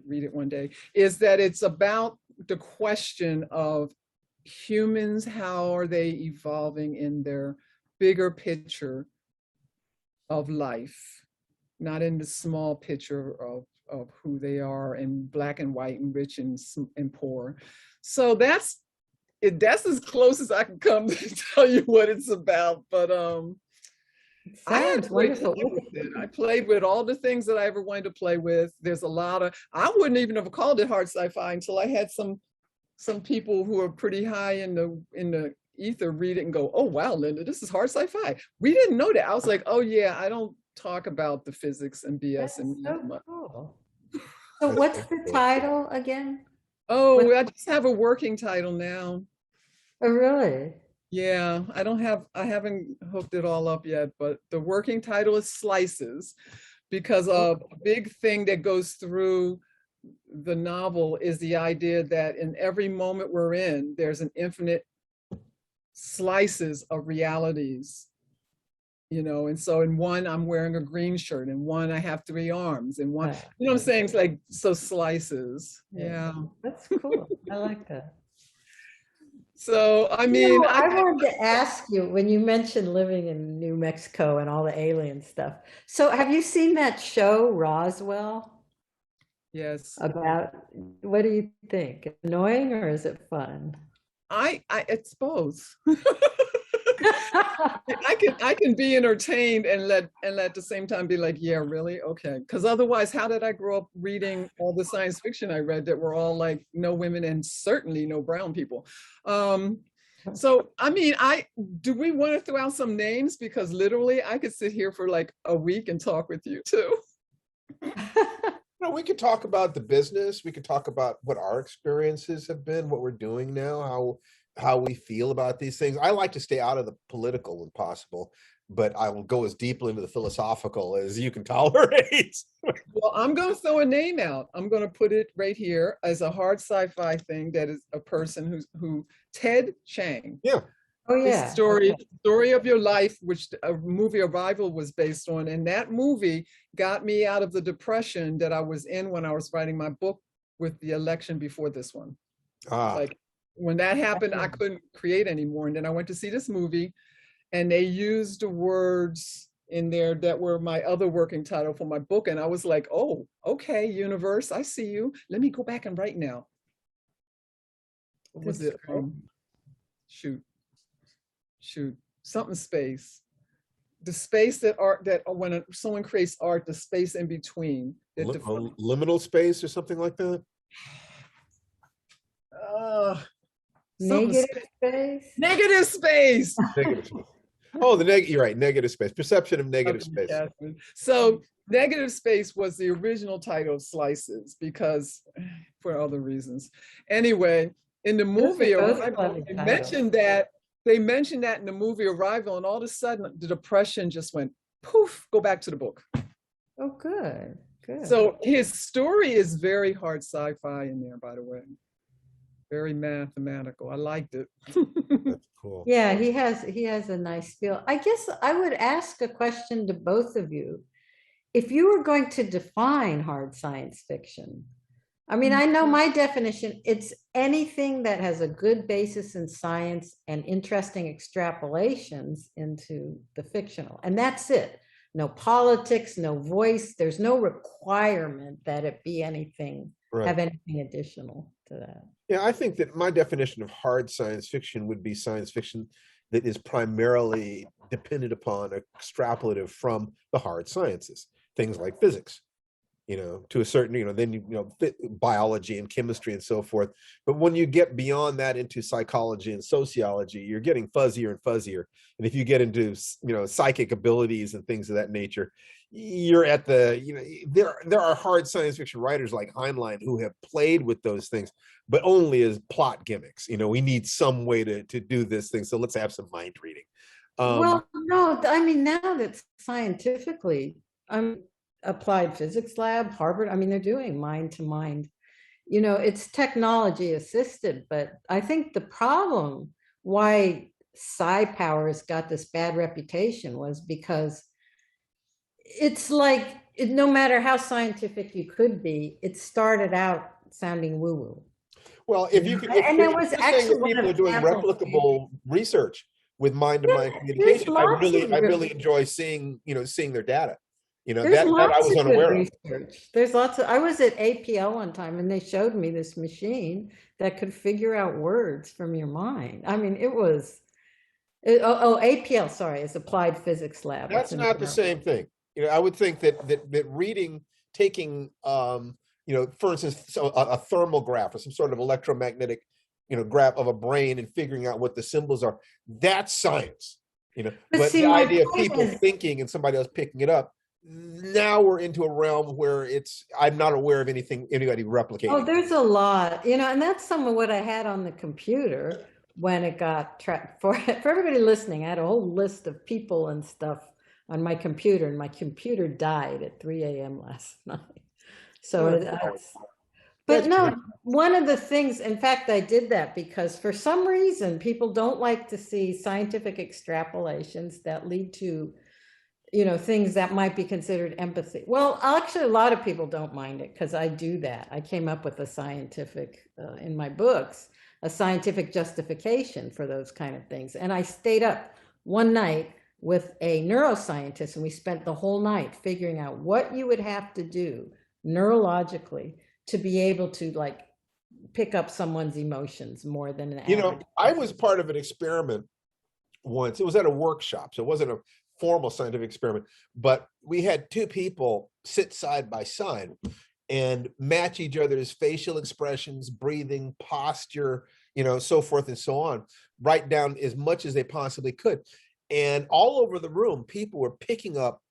read it one day, is that it's about the question of humans, how are they evolving in their bigger picture of life, not in the small picture of who they are in black and white and rich and poor. So that's as close as I can come to tell you what it's about. But I had great fun with it. I played with all the things that I ever wanted to play with. There's a lot of, I wouldn't even have called it hard sci-fi until I had some people who are pretty high in the ether read it and go, oh wow, Linda, this is hard sci-fi. We didn't know that. I was like, oh yeah, I don't talk about the physics and BS and so cool. So what's the title again? Oh, I just have a working title now. Oh, really? Yeah, I haven't hooked it all up yet, but the working title is Slices, because a big thing that goes through the novel is the idea that in every moment we're in, there's an infinite slices of realities. And so in one, I'm wearing a green shirt, and one, I have 3 arms, and one, you know what I'm saying? It's like, so slices. Yeah. That's cool. I like that. So, I mean, I wanted to ask you, when you mentioned living in New Mexico and all the alien stuff. So have you seen that show, Roswell? Yes. About, what do you think? Annoying, or is it fun? It's both. I can be entertained and at the same time be like, yeah, really? Okay. Because otherwise, how did I grow up reading all the science fiction I read that were all like no women and certainly no brown people? So, I mean, do we want to throw out some names? Because literally I could sit here for like a week and talk with you too. We could talk about the business. We could talk about what our experiences have been, what we're doing now, how we feel about these things. I like to stay out of the political when possible, but I will go as deeply into the philosophical as you can tolerate. Well, I'm going to throw a name out. I'm going to put it right here as a hard sci-fi thing. That is a person who Ted Chiang. Yeah. Oh yeah. Story of Your Life, which a movie Arrival was based on, and that movie got me out of the depression that I was in when I was writing my book with the election before this one. Like when that happened, I couldn't create anymore, and then I went to see this movie, and they used the words in there that were my other working title for my book, and I was like, oh, okay, universe, I see you. Let me go back and write now. What was it? Shoot, something space. The space that when someone creates art, the space in between. Liminal space or something like that? Negative space? Negative space. Negative space. Oh, you're right, negative space. Perception of negative space. Catherine. So negative space was the original title of Slices, because for other reasons. Anyway, in the movie, they mentioned that in the movie Arrival, and all of a sudden the depression just went poof, go back to the book. Oh, good. So his story is very hard sci-fi in there, by the way. Very mathematical. I liked it. That's cool. Yeah, he has a nice feel. I guess I would ask a question to both of you. If you were going to define hard science fiction, I mean, I know my definition. It's anything that has a good basis in science and interesting extrapolations into the fictional. And that's it. No politics, no voice. There's no requirement that it be anything, have Right. anything additional to that. Yeah, I think that my definition of hard science fiction would be science fiction that is primarily dependent upon extrapolative from the hard sciences, things like physics, to a certain, then biology and chemistry and so forth. But when you get beyond that into psychology and sociology, you're getting fuzzier and fuzzier. And if you get into, psychic abilities and things of that nature, you're at there are hard science fiction writers like Heinlein who have played with those things, but only as plot gimmicks. We need some way to do this thing. So let's have some mind reading. Well, no, I mean, now that scientifically, applied physics lab, Harvard, I mean, they're doing mind to mind. It's technology assisted, but I think the problem why Sci-Powers got this bad reputation was because it's like, no matter how scientific you could be, it started out sounding woo-woo. Well, if you could, and there was actually people are doing replicable research with mind-to-mind communication, I really enjoy seeing their data. That I was unaware of. There's lots of. I was at APL one time, and they showed me this machine that could figure out words from your mind. I mean, it was. APL, sorry, it's Applied Physics Lab. That's not the same thing. I would think that reading, taking, for instance, a thermal graph or some sort of electromagnetic, graph of a brain and figuring out what the symbols are, that's science. But see, the idea of people thinking and somebody else picking it up, now we're into a realm where I'm not aware of anybody replicating. Oh, there's a lot, and that's some of what I had on the computer when it got tracked. For everybody listening, I had a whole list of people and stuff on my computer, and my computer died at 3 a.m. last night. So but no, one of the things, in fact, I did that because for some reason, people don't like to see scientific extrapolations that lead to things that might be considered empathy. Well, actually, a lot of people don't mind it because I do that. I came up with a scientific, in my books, a scientific justification for those kind of things. And I stayed up one night with a neuroscientist, and we spent the whole night figuring out what you would have to do neurologically to be able to pick up someone's emotions more than an average. I was part of an experiment once. It was at a workshop, so it wasn't a formal scientific experiment, but we had two people sit side by side and match each other's facial expressions, breathing, posture, so forth and so on, write down as much as they possibly could. And all over the room, people were picking up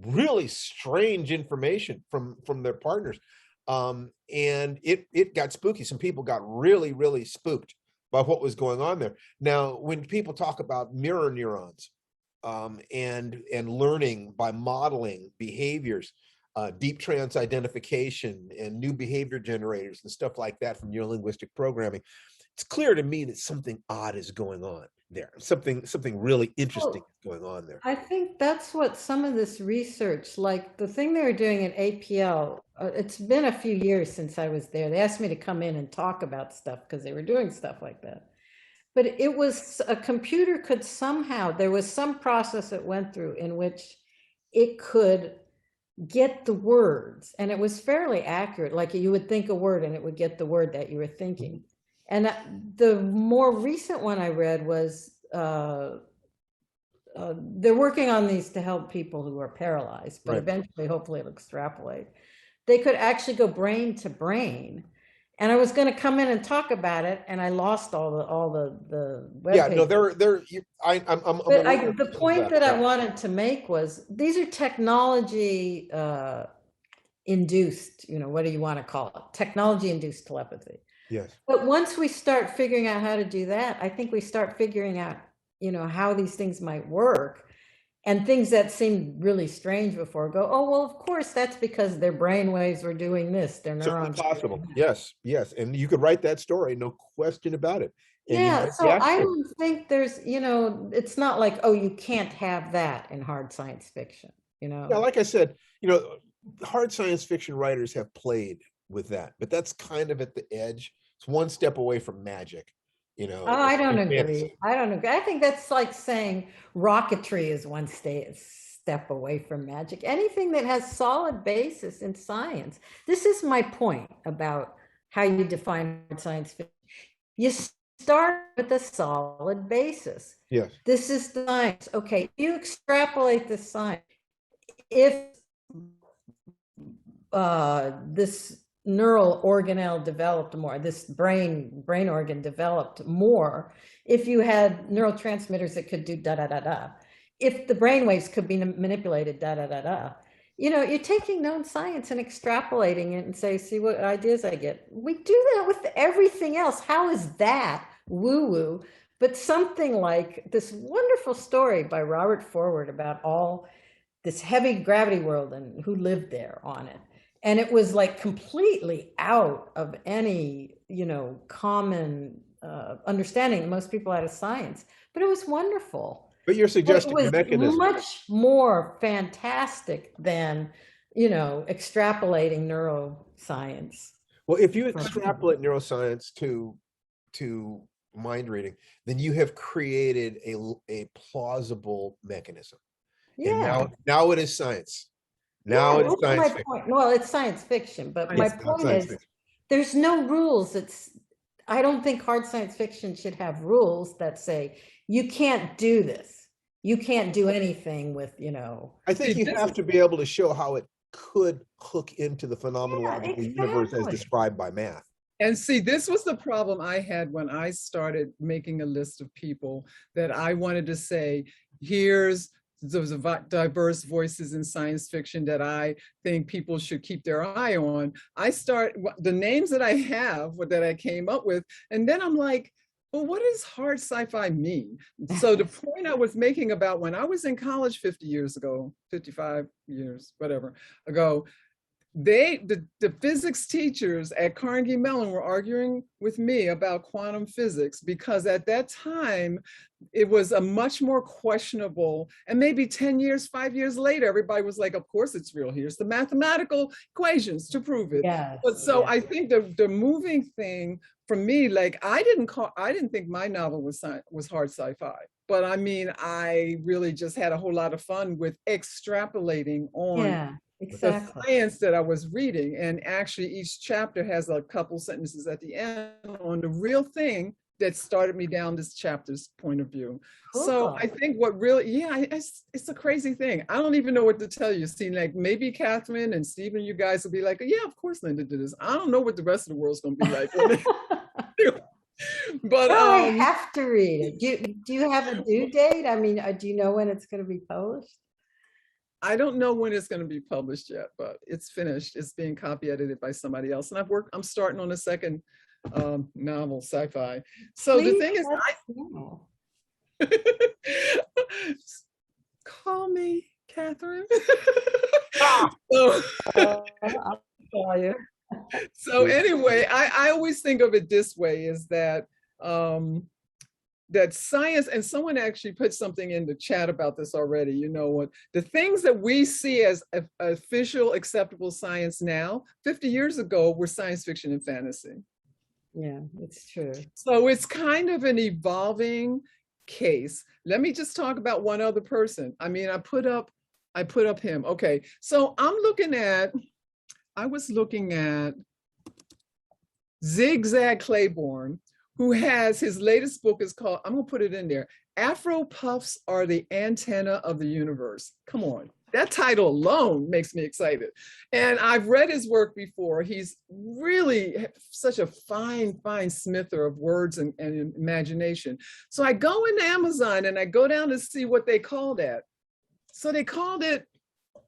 really strange information from their partners. And it got spooky. Some people got really, really spooked by what was going on there. Now, when people talk about mirror neurons, and learning by modeling behaviors, deep trance identification and new behavior generators and stuff like that from neurolinguistic programming, it's clear to me that something odd is going on there. Something really interesting is going on there. I think that's what some of this research, like the thing they were doing at APL, it's been a few years since I was there. They asked me to come in and talk about stuff because they were doing stuff like that. But it was a computer could somehow, there was some process it went through in which it could get the words, and it was fairly accurate. Like you would think a word and it would get the word that you were thinking. And the more recent one I read was, they're working on these to help people who are paralyzed, but eventually, hopefully it'll extrapolate. They could actually go brain to brain. And I was going to come in and talk about it, and I lost all the web pages. No, the point that I wanted to make was these are technology induced, what do you want to call it? Technology induced telepathy. Yes. But once we start figuring out how to do that, I think we start figuring out, how these things might work. And things that seemed really strange before go, oh, well, of course, that's because their brain waves were doing this. Their neurons. Possible. Yes. And you could write that story, no question about it. And so I don't think there's, it's not like, oh, you can't have that in hard science fiction, Yeah, like I said, hard science fiction writers have played with that, but that's kind of at the edge. It's one step away from magic, you know. Oh, I don't in agree. fantasy. I don't agree. I think that's like saying rocketry is one step away from magic. Anything that has solid basis in science. This is my point about how you define science fiction. You start with a solid basis. Yes. This is science. Okay, you extrapolate the science. If this neural organelle developed more, this brain organ developed more, if you had neurotransmitters that could do da da da da, if the brain waves could be manipulated da da da da, you know, you're taking known science and extrapolating it and say, see what ideas I get. We do that with everything else. How is that woo-woo? But something like this wonderful story by Robert Forward about all this heavy gravity world and who lived there on it. And it was like completely out of any, you know, common understanding that most people had of science, but it was wonderful. But you're suggesting it was mechanism. Much more fantastic than, you know, extrapolating neuroscience. Well, if you extrapolate neuroscience to mind reading, then you have created a plausible mechanism. Yeah. And now it is science. Now it's science fiction. Point. Well, it's science fiction, but my point is there's no rules. I don't think hard science fiction should have rules that say you can't do this. You can't do anything with, you know. I think you have to be able to show how it could hook into the phenomenological universe as described by math. And see, this was the problem I had when I started making a list of people that I wanted to say, here's those diverse voices in science fiction that I think people should keep their eye on. I start the names that I have, that I came up with, and then I'm like, well, what does hard sci-fi mean? So the point I was making about when I was in college 50 years ago, 55 years, whatever ago, the physics teachers at Carnegie Mellon were arguing with me about quantum physics because at that time it was a much more questionable, and maybe 10 years, 5 years later, everybody was like, of course it's real. Here's the mathematical equations to prove it. Yes, but so I think the moving thing for me, like I didn't think my novel was hard sci-fi. But I mean, I really just had a whole lot of fun with extrapolating on the science that I was reading. And actually each chapter has a couple sentences at the end on the real thing that started me down this chapter's point of view. Cool. So I think what really, it's a crazy thing. I don't even know what to tell you. See, like maybe Catherine and Stephen, you guys will be like, yeah, of course Linda did this. I don't know what the rest of the world's gonna be like. But I have to read it. Do you have a due date? I mean, do you know when it's going to be published? I don't know when it's going to be published yet, but it's finished. It's being copy edited by somebody else, and I'm starting on a second novel, sci-fi. So the thing is, call me Catherine. I'll call you. So anyway, I always think of it this way, is that that science, and someone actually put something in the chat about this already, you know, what the things that we see as official acceptable science now, 50 years ago, were science fiction and fantasy. Yeah, it's true. So it's kind of an evolving case. Let me just talk about one other person. I mean, I put up him. Okay, so I was looking at Zigzag Claiborne, who has his latest book is called, I'm gonna put it in there, Afro Puffs Are the Antenna of the Universe. Come on, that title alone makes me excited. And I've read his work before. He's really such a fine smither of words and imagination. So I go into Amazon and I go down to see what they called it. So they called it,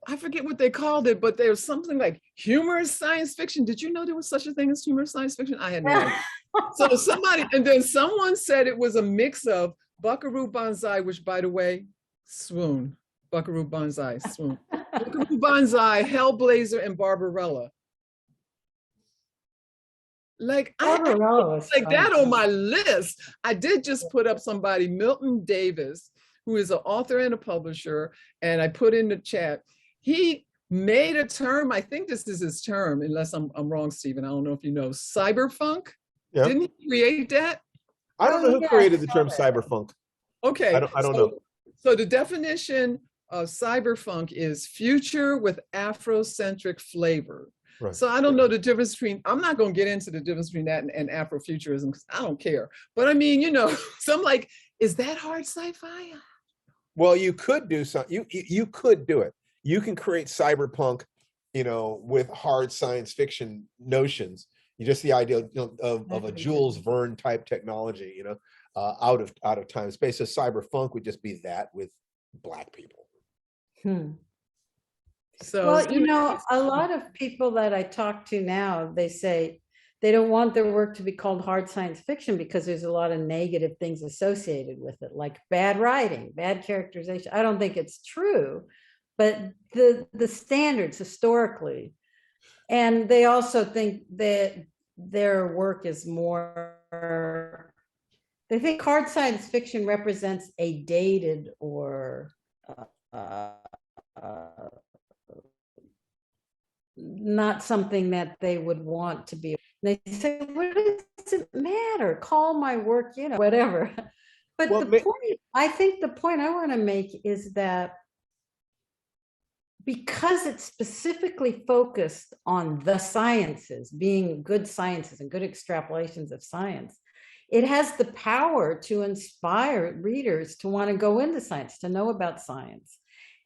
I forget what they called it, but there was something like humorous science fiction. Did you know there was such a thing as humorous science fiction? I had no idea. So someone said it was a mix of Buckaroo Banzai, which by the way, swoon. Buckaroo Banzai, swoon. Buckaroo Banzai, Hellblazer, and Barbarella. Like I like that on my list. I did just put up somebody, Milton Davis, who is an author and a publisher, and I put in the chat. He made a term. I think this is his term, unless I'm wrong, Stephen. I don't know if you know cyberpunk. Yeah. Didn't he create that? I don't know who yeah, created I the saw term that. cyberpunk. Okay. I don't know. So the definition of cyberfunk is future with Afrocentric flavor. Right. So I don't know the difference between, I'm not going to get into the difference between that and Afrofuturism because I don't care. But I mean, so I'm like, is that hard sci-fi? Well, you could do something. You could do it. You can create cyberpunk, with hard science fiction notions. Just the idea of a Jules Verne type technology, out of time space. So cyberpunk would just be that with Black people. So well, a lot of people that I talk to now, they say they don't want their work to be called hard science fiction because there's a lot of negative things associated with it, like bad writing, bad characterization. I don't think it's true, but the standards historically, and they also think that their work is more, they think hard science fiction represents a dated or not something that they would want to be. They say, what does it matter? Call my work, whatever. But I think the point I want to make is that because it's specifically focused on the sciences, being good sciences and good extrapolations of science, it has the power to inspire readers to want to go into science, to know about science.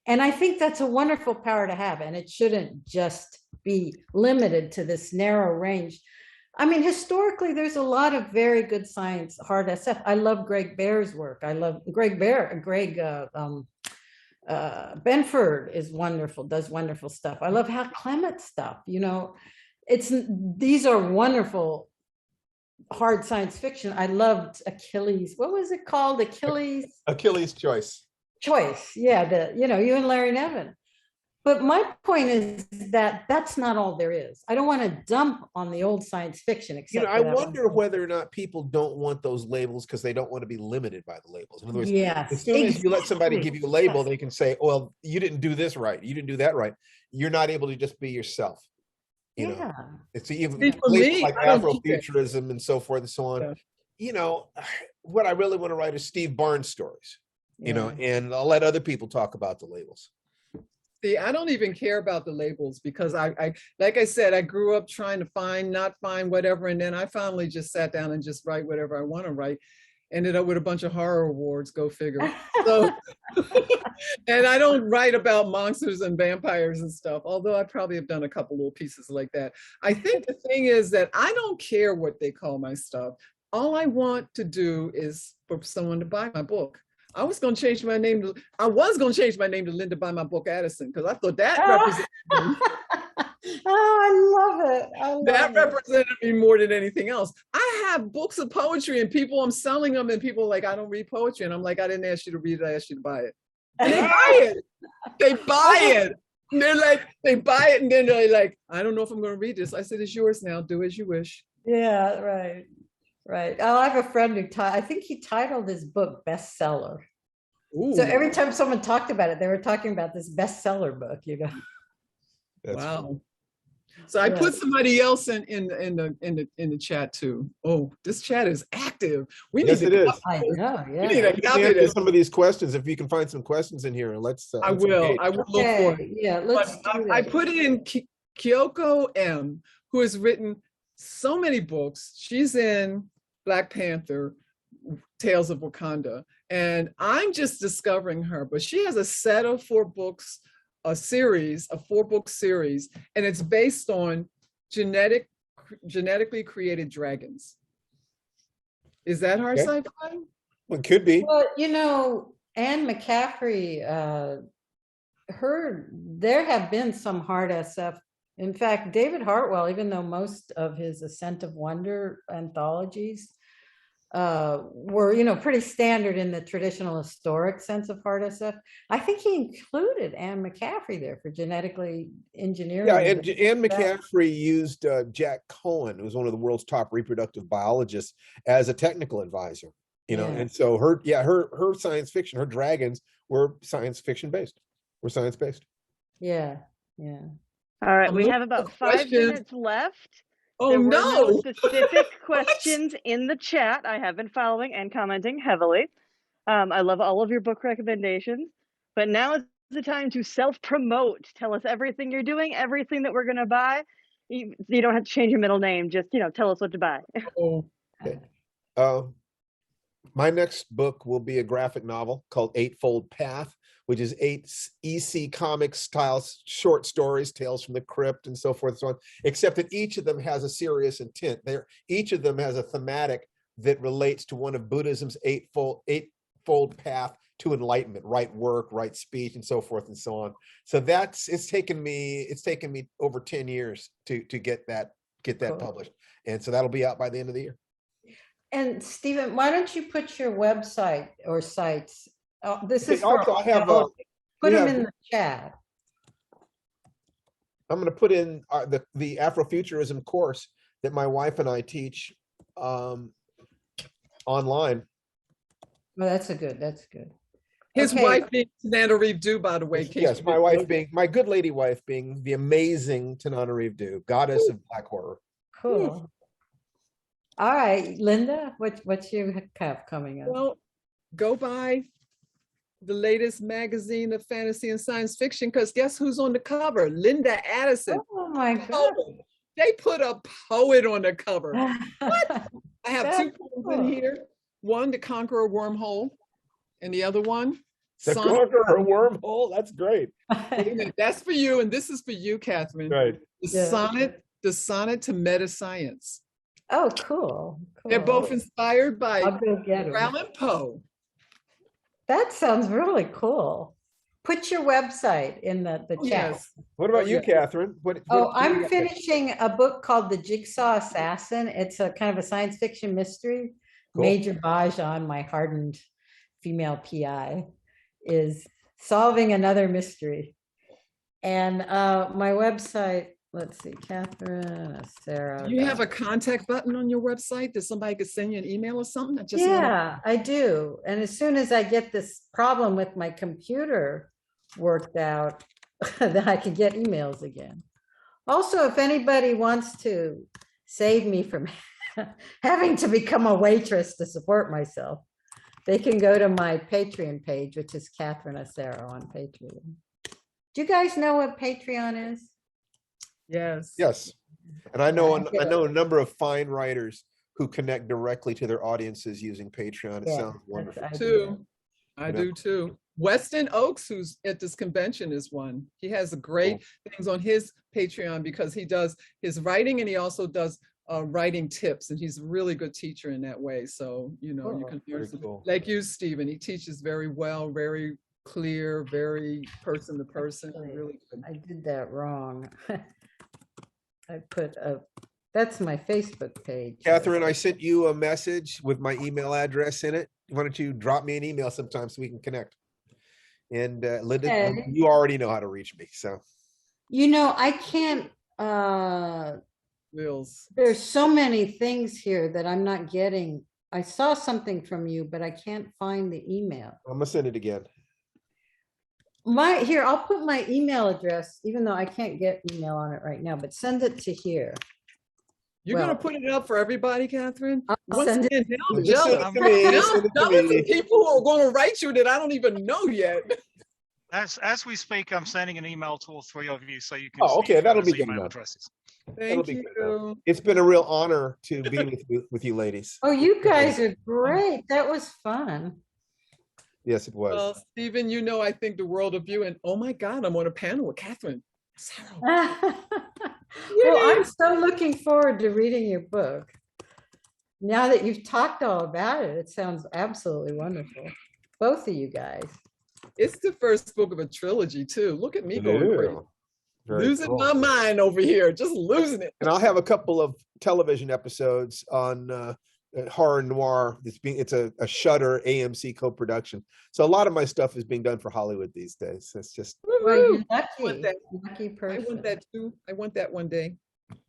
And I think that's a wonderful power to have, and it shouldn't just be limited to this narrow range. I mean, historically, there's a lot of very good science, hard SF. I love Greg Bear's work. I love Greg Benford is wonderful, does wonderful stuff. I love Hal Clement's stuff. These are wonderful hard science fiction. I loved Achilles. What was it called? Achilles Choice. Yeah, you and Larry Nevin. But my point is that that's not all there is. I don't want to dump on the old science fiction. Except I wonder whether or not people don't want those labels because they don't want to be limited by the labels. In other words, as soon as you let somebody give you a label, they can say, well, you didn't do this right. You didn't do that right. You're not able to just be yourself. It's even labels like Afrofuturism and so forth and so on. What I really want to write is Steve Barnes stories, and I'll let other people talk about the labels. See, I don't even care about the labels because I like I said, I grew up trying to not find whatever. And then I finally just sat down and just write whatever I want to write. Ended up with a bunch of horror awards, go figure. So, and I don't write about monsters and vampires and stuff, although I probably have done a couple little pieces like that. I think the thing is that I don't care what they call my stuff. All I want to do is for someone to buy my book. I was going to change my name to Linda buy my book Addison because I thought that represented me. Oh, I love it. That represented me more than anything else. I have books of poetry and I'm selling them and people are like, I don't read poetry. And I'm like, I didn't ask you to read it, I asked you to buy it. And they buy it. They buy it. And they're like, they buy it and then they're like, I don't know if I'm going to read this. I said, it's yours now. Do as you wish. Yeah, right. Right. Oh, I have a friend who I think he titled his book bestseller. Ooh. So every time someone talked about it, they were talking about this bestseller book, That's wow. Cool. So I put somebody else in the chat too. Oh, this chat is active. We need to. It is. I know. Yeah. We need to answer some of these questions. If you can find some questions in here, and let's. I will. Engage. I will look for it. Yeah. Let's. I put in Kyoko M, who has written so many books. She's in Black Panther, Tales of Wakanda, and I'm just discovering her. But she has a set of 4 books. A 4-book series, and it's based on genetically created dragons. Is that hard sci-fi? Well, it could be. Well, Anne McCaffrey, there have been some hard SF. In fact, David Hartwell, even though most of his Ascent of Wonder anthologies were, pretty standard in the traditional historic sense of hard SF, I think he included Anne McCaffrey there for genetically engineering. Yeah, and Anne McCaffrey used Jack Cohen, who's one of the world's top reproductive biologists, as a technical advisor. And so her science fiction, her dragons were science fiction based, were science based. Yeah. Yeah. All right, I'm we looking have for about 5 questions. minutes left. Oh There were no no! specific What? questions in the chat. I have been following and commenting heavily. I love all of your book recommendations, but now is the time to self-promote. Tell us everything you're doing, everything that we're going to buy. You don't have to change your middle name. Just, tell us what to buy. Oh, Okay. My next book will be a graphic novel called Eightfold Path, which is 8 EC Comics style short stories, Tales from the Crypt and so forth and so on, except that each of them has a serious intent. Each of them has a thematic that relates to one of Buddhism's eightfold path to enlightenment, right work, right speech, and so forth and so on. So it's taken me over 10 years to get that Cool. published. And so that'll be out by the end of the year. And Stephen, why don't you put your website or sites? This Okay, is for also, I have all. Put we them have- in the chat. I'm going to put in the Afrofuturism course that my wife and I teach online. Well, that's good. his Okay. wife being Tananarive Due, by the way. in case Yes, you my didn't wife know. being my good lady wife being the amazing Tananarive Due, goddess of black horror. Cool. All right, Linda, what you have coming up? Well, go buy the latest magazine of fantasy and science fiction, because guess who's on the cover? Linda Addison. Oh my God. They put a poet on the cover. I have That's 2 poems in cool. here. One, To Conquer a Wormhole, and the other one, The Sonnet. Conqueror Wormhole, that's great. That's for you, and this is for you, Catherine. Right. Yeah. The sonnet to meta science. Oh, cool. They're both inspired by I'll go get Edgar 'em. Allan Poe. That sounds really cool. Put your website in the chat. Yes. What about Oh, you, yeah. Catherine? What Oh, do you I'm got? finishing a book called The Jigsaw Assassin. It's a kind of a science fiction mystery. Cool. Major Bajan, my hardened female PI, is solving another mystery. And my website, let's see, Catherine Asaro. You have a contact button on your website that somebody could send you an email or something? I just wanna- Yeah, I do. And as soon as I get this problem with my computer worked out, then I can get emails again. Also, if anybody wants to save me from having to become a waitress to support myself, they can go to my Patreon page, which is Catherine Asaro on Patreon. Do you guys know what Patreon is? Yes. Yes. And I know Yeah. I know a number of fine writers who connect directly to their audiences using Patreon. It Yeah, sounds wonderful. I do Too. I Yeah. do too. Weston Oakes, who's at this convention, is one. He has great things on his Patreon because he does his writing and he also does writing tips, and he's a really good teacher in that way. So, you Cool. can Very learn some- cool. like you, Stephen, he teaches very well, very clear, very person to person. Actually, Really good. I did that wrong. I put that's my Facebook page. Catherine, I sent you a message with my email address in it. Why don't you drop me an email sometime so we can connect? And Linda, Okay. you already know how to reach me. So I can't, Wills. there's so many things here that I'm not getting. I saw something from you, but I can't find the email. I'm gonna send it again. Here, I'll put my email address, even though I can't get email on it right now, but send it to here. You're Well- gonna put it up for everybody, Catherine? I'll Once send it again, now I'm Just send jealous. it to me. Now Send I'm it to jealous me. of people who are going to write you that I don't even know yet. As we speak, I'm sending an email to all 3 of you so you can Oh, see okay, each that'll other's be good email enough. addresses. Thank be good you. It's been a real honor to be with you ladies. Oh, you guys are great. That was fun. Yes, it was. Well, Stephen, I think the world of you, and oh my God, I'm on a panel with Catherine. Asaro. Well, I'm so looking forward to reading your book. Now that you've talked all about it, it sounds absolutely wonderful. Both of you guys. It's the first book of a trilogy too. Look at me going crazy. Ew. Very Losing cool. my mind over here, just losing it. And I'll have a couple of television episodes on horror noir. It's a Shudder AMC co-production. So a lot of my stuff is being done for Hollywood these days. It's just Well, Woo-hoo. you're lucky. want that. Lucky I person. want that too. I want that one day.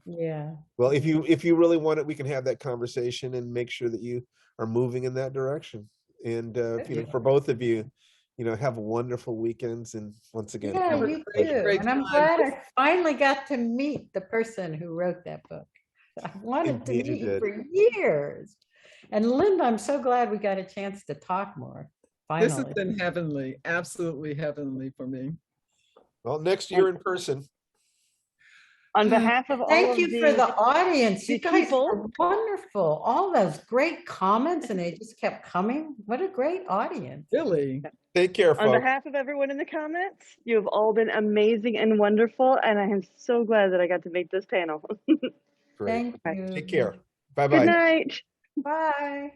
Yeah. well, if you really want it, we can have that conversation and make sure that you are moving in that direction. And for both of you, have wonderful weekends. And once again, Yeah, have a you pleasure. too. great And I'm time. glad I finally got to meet the person who wrote that book. I wanted to Indeed you meet you did. for years. And Linda, I'm so glad we got a chance to talk more. This has Finally. been heavenly, absolutely heavenly for me. Well, next year in person. On behalf of all Thank of you for the audience. the You guys people- are wonderful. All those great comments, and they just kept coming. What a great audience. Really. Take care, on folks. behalf of everyone in the comments, you have all been amazing and wonderful, and I am so glad that I got to make this panel. Great. Thank you. Take care. Bye-bye. Good night. Bye.